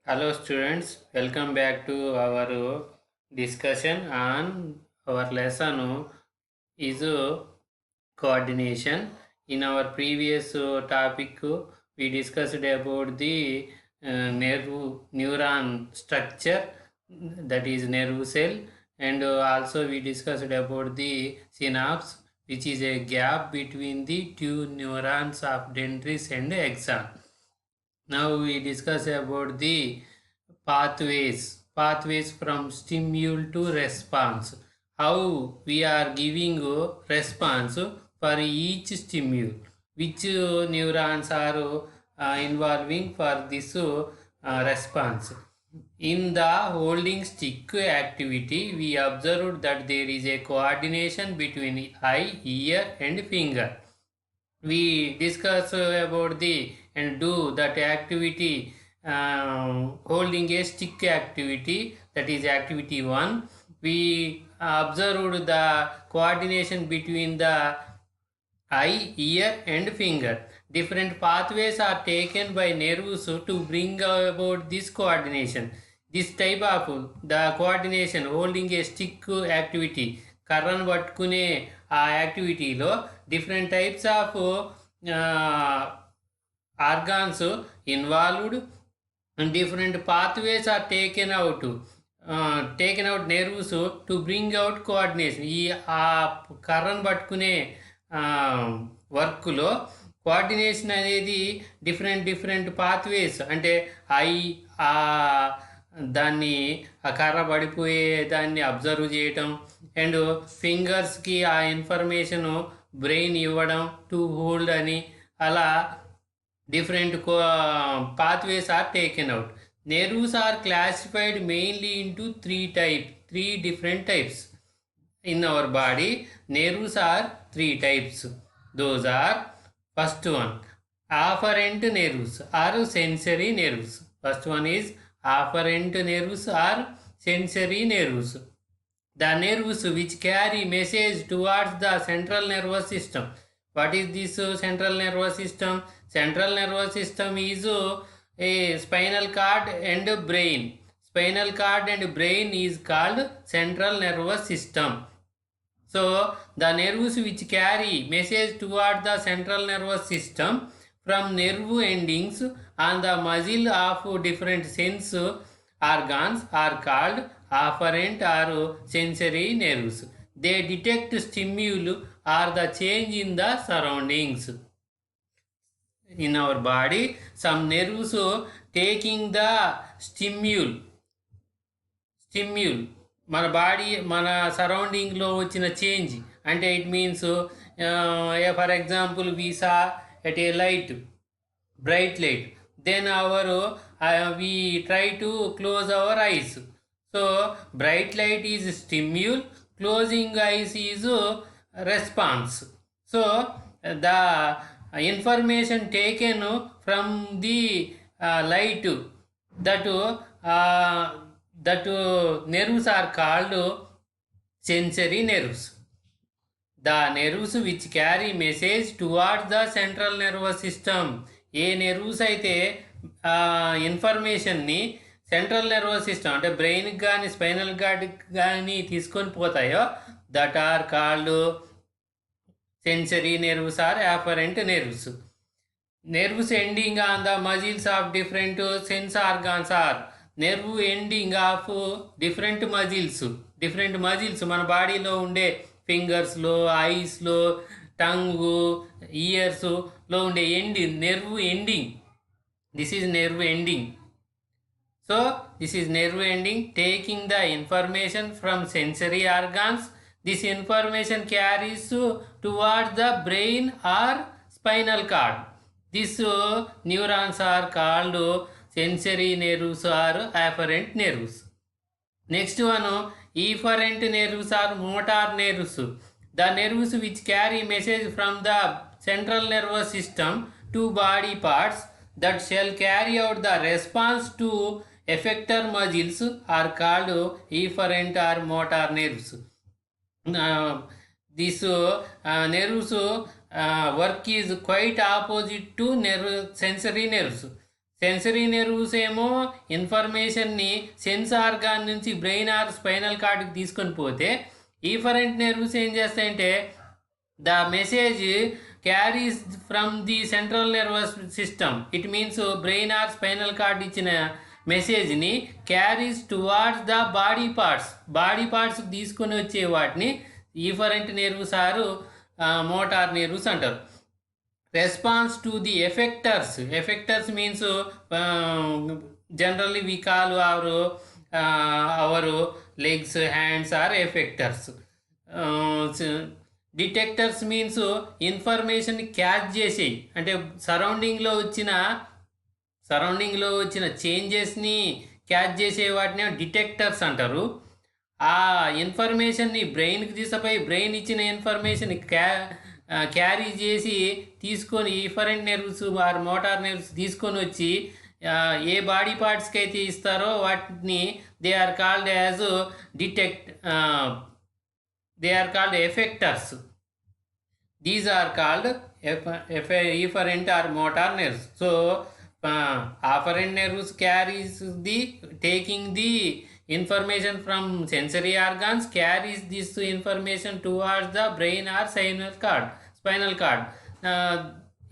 Hello students, welcome back to our discussion on our lesson is coordination. In our previous topic, we discussed about the neuron structure, that is nerve cell, and also we discussed about the synapse, which is a gap between the two neurons of dendris and axon. Now we discuss about the pathways from stimuli to response. How we are giving a response for each stimuli, which neurons are involving for this response. In the holding stick activity, we observed that there is a coordination between eye, ear, and finger. We discuss about the and do that activity, holding a stick activity, that is activity 1. We observed the coordination between the eye, ear, and finger. Different pathways are taken by nerves to bring about this coordination. This type of the coordination holding a stick activity, కర్రను పట్టుకునే ఆ యాక్టివిటీలో different types of organs involved and different pathways are taken out nerves to bring out coordination. ఈ ఆ కర్రను పట్టుకునే వర్క్లో coordination అనేది డిఫరెంట్ పాత్వేస్, అంటే ఐ దాన్ని ఆ కర్ర పడిపోయే దాన్ని అబ్జర్వ్ చేయటం, అండ్ ఫింగర్స్కి ఆ ఇన్ఫర్మేషను బ్రెయిన్ ఇవ్వడం టు హోల్డ్ అని, అలా different pathways are taken out. Nerves are classified mainly into three different types. In our body, nerves are three types. Those are, first one, afferent nerves or sensory nerves. First one is afferent nerves or sensory nerves. The nerves which carry message towards the central nervous system. What is this central nervous system? Central nervous system is a spinal cord and brain. Spinal cord and brain is called central nervous system. So the nerves which carry message toward the central nervous system from nerve endings on the muscle of different sense organs are called afferent or sensory nerves. They detect stimuli or the change in the surroundings. In our body, some nerves taking the stimuli, మన body మన సరౌండింగ్లో వచ్చిన change, అంటే it means for example we saw at a light, bright light, then we try to close our eyes. So bright light is stimuli, closing eyes is response. So the information taken from the light, that nerves are called sensory nerves. The nerves which carry message towards the central nervous system. A nerves అయితే ఇన్ఫర్మేషన్ని central nervous system, అంటే బ్రెయిన్కి కానీ spinal కార్డ్కి కానీ తీసుకొని పోతాయో, that are called sensory nerves or afferent nerves. Nerves ending on the muscles of different sense organs are nerve ending of different muscles మన బాడీలో ఉండే ఫింగర్స్లో, ఐస్లో, టంగ్, ఇయర్స్లో ఉండే nerve ending. This is nerve ending. So this is nerve ending taking the information from sensory organs. This information carries towards the brain or spinal cord. This neurons are called sensory nerves or afferent nerves. Next one, efferent nerves are motor nerves. The nerves which carry message from the central nervous system to body parts that shall carry out the response to effector muscles are called efferent or motor nerves. This nerves work is quite opposite to sensory nerves. Sensory nerves ఏమో ఇన్ఫర్మేషన్ని sense organ నుంచి brain or spinal కార్డ్కి తీసుకొని పోతే efferent nerves ఏం చేస్తాయంటే the message carries from the central nervous system. It means brain or spinal cord ఇచ్చిన మెసేజ్ని carries towards the body parts తీసుకొని వచ్చే వాటిని efferent nerves or motor nerves అంటారు. Response to the effectors means generally we call our legs, hands are effectors. Detectors means information catch చేసేవి, అంటే సరౌండింగ్లో వచ్చిన చేంజెస్ని catch చేసే వాటిని డిటెక్టర్స్ అంటారు. ఆ ఇన్ఫర్మేషన్ని బ్రెయిన్కి తీసుకుపోయి బ్రెయిన్ ఇచ్చిన ఇన్ఫర్మేషన్ క్యారీ చేసి తీసుకొని efferent nerves or motor nerves తీసుకొని వచ్చి ఏ బాడీ పార్ట్స్కి అయితే ఇస్తారో వాటిని they are called as effectors. These are called efferent or motor nerves. So afferent nerves carries taking the information from sensory organs, carries this information towards the brain or spinal cord.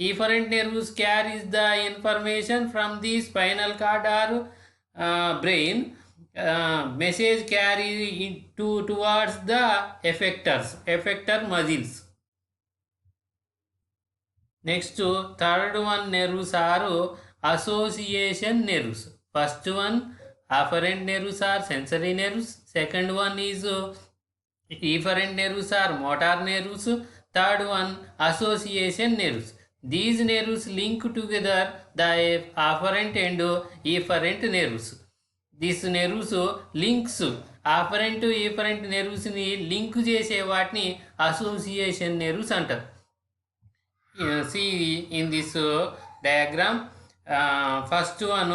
Efferent nerves carries the information from the spinal cord or brain. Message carry towards the effector muscles. Next, third one nerves are association nerves. First one, afferent nerves are sensory nerves. Second one is efferent nerves are motor nerves. Third one, association nerves. These nerves link together the afferent and efferent nerves. These nerves links afferent to efferent nerves ni link చేసే వాటిని association nerves అంటారు. See in this diagram, first one,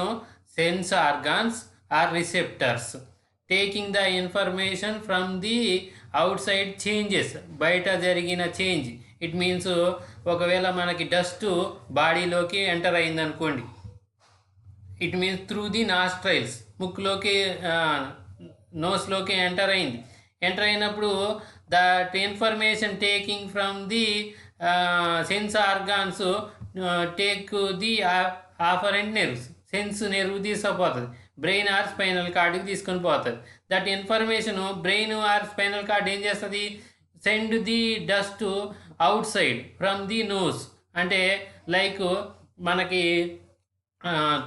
sense organs are receptors taking the information from the outside changes, బయట జరిగిన change. It means ఒకవేళ మనకి dust బాడీలోకి enter అయింది అనుకోండి, it means through the nostrils, ముక్కులోకి నోస్లోకి ఎంటర్ అయినప్పుడు that information taking from the sense organs take the afferent nerves. Sense nerve తీసుకుపోతుంది, బ్రెయిన్ ఆర్ స్పైనల్ కార్డ్కి తీసుకొని పోతుంది. That information brain or spinal cord ఏం చేస్తుంది, send the dust outside from the nose. అంటే like మనకి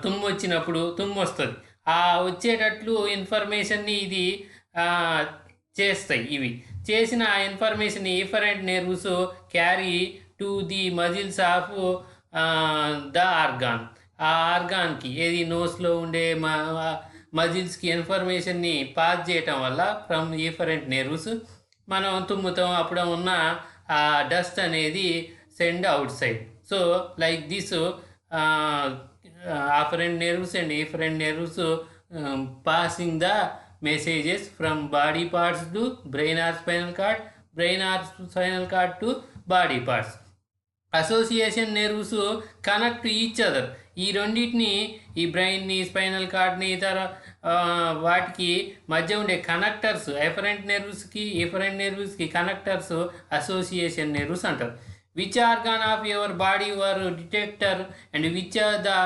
తుమ్ము వచ్చినప్పుడు తుమ్ము వస్తుంది, ఆ వచ్చేటట్లు ఇన్ఫర్మేషన్ని ఇది చేస్తాయి. ఇవి చేసిన ఆ information efferent nerves carry to the muscles of the organ. ఆ ఆర్గాన్కి ఏది నోస్లో ఉండే మజిల్స్కి ఇన్ఫర్మేషన్ని పాస్ చేయటం వల్ల ఫ్రమ్ ఎఫరెంట్ నెర్వ్స్ మనం తుమ్ముతాం, అప్పుడు ఉన్న ఆ డస్ట్ అనేది send out side. So like this afferent nerves and efferent nerves passing the messages from body parts to brain or spinal cord, brain or spinal cord to body parts. Association nerves connect to each other. ఈ రెండింటిని, ఈ బ్రెయిన్ని, spinal కార్డ్ని, ఇతర వాటికి మధ్య ఉండే connectors, efferent నెర్వ్స్కి కనెక్టర్స్ అసోసియేషన్ నెర్వ్స్ అంటారు. Which organ of your body were detector and which are the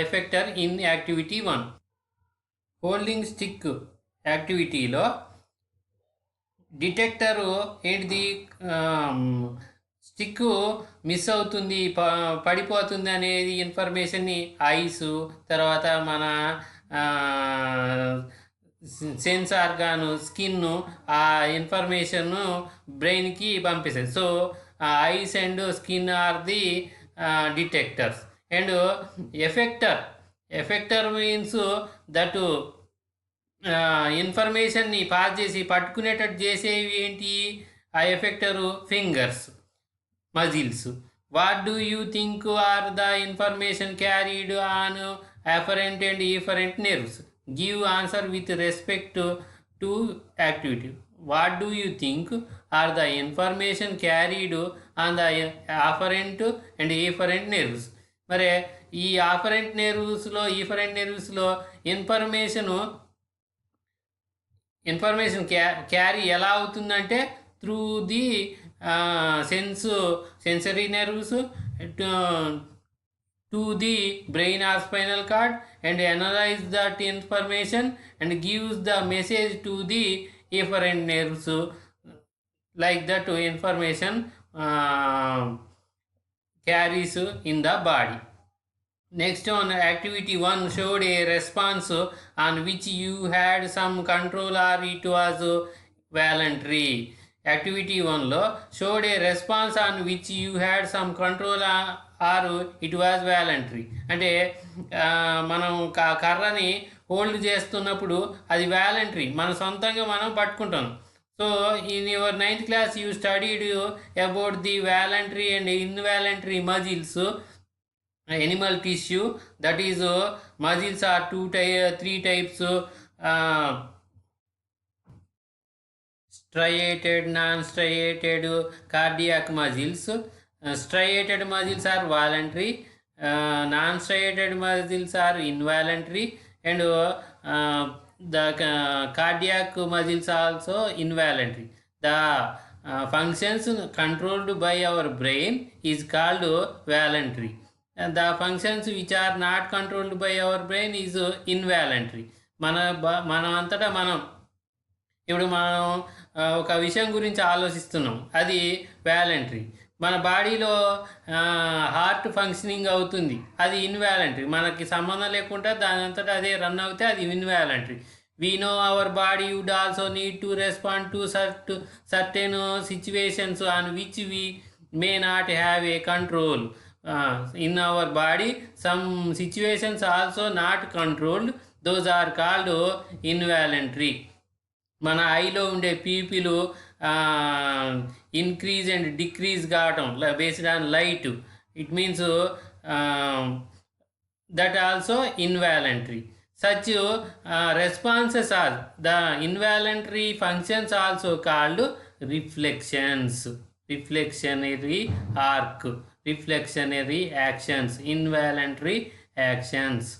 effector in activity 1? Holding stick యాక్టివిటీలో డిటెక్టరు ఏంటిది, స్టిక్ మిస్ అవుతుంది, పడిపోతుంది అనేది ఇన్ఫర్మేషన్ని ఐస్, తర్వాత మన సెన్స్ ఆర్గాను, స్కిన్ ఆ ఇన్ఫర్మేషన్ను బ్రెయిన్కి పంపిస్తుంది. So eyes and skin are the detectors. And effector means that ఇన్ఫర్మేషన్ని పాస్ చేసి పట్టుకునేటట్టు చేసేవి ఏంటి, ఆ effector fingers, muscles. What do you think are the information carried on afferent and efferent nerves? Give answer with respect to activity. What do you think are the information carried on the afferent and efferent nerves? మరి ఈ ఆఫరెంట్ నెర్వ్స్లో ఈఫరెంట్ నెర్వ్స్లో information carry ఎలా అవుతుందంటే through the sensory nerves to the brain or spinal cord and analyze that information and gives the message to the efferent nerves, like that information carries in the body. Next one, activity 1 showed a response on which you had some control or it was voluntary. Activity 1లో showed a response on which you had some control or it was voluntary. అంటే మనం కర్రని hold చేస్తున్నప్పుడు అది voluntary, మన సొంతంగా మనం పట్టుకుంటాం. So in your 9th class you studied about the voluntary and involuntary muscles, animal tissue. That is, muscles are 3 types: striated, non-striated, cardiac muscles. Striated muscles are voluntary, non-striated muscles are involuntary, and the cardiac muscles also involuntary. The functions controlled by our brain is called voluntary, and the functions which are not controlled by our brain is involuntary. మనం అంతటా మనం ఇప్పుడు మనం ఒక విషయం గురించి ఆలోచిస్తున్నాం, అది వాలంటరీ. మన బాడీలో హార్ట్ ఫంక్షనింగ్ అవుతుంది, అది ఇన్వాలంటరీ. మనకి సంబంధం లేకుండా దాని అంతటా అదే రన్ అవుతే అది involuntary. We know our body would also need to respond to certain situations on which we may not have a control. In our body, some situations also not controlled, those are called involuntary. మన ఐలో ఉండే pupil increase and decrease కావటం based on light, it means that also involuntary. Such responses are the involuntary functions also called reflections, reflectionary arc, reflectionary actions, involuntary actions.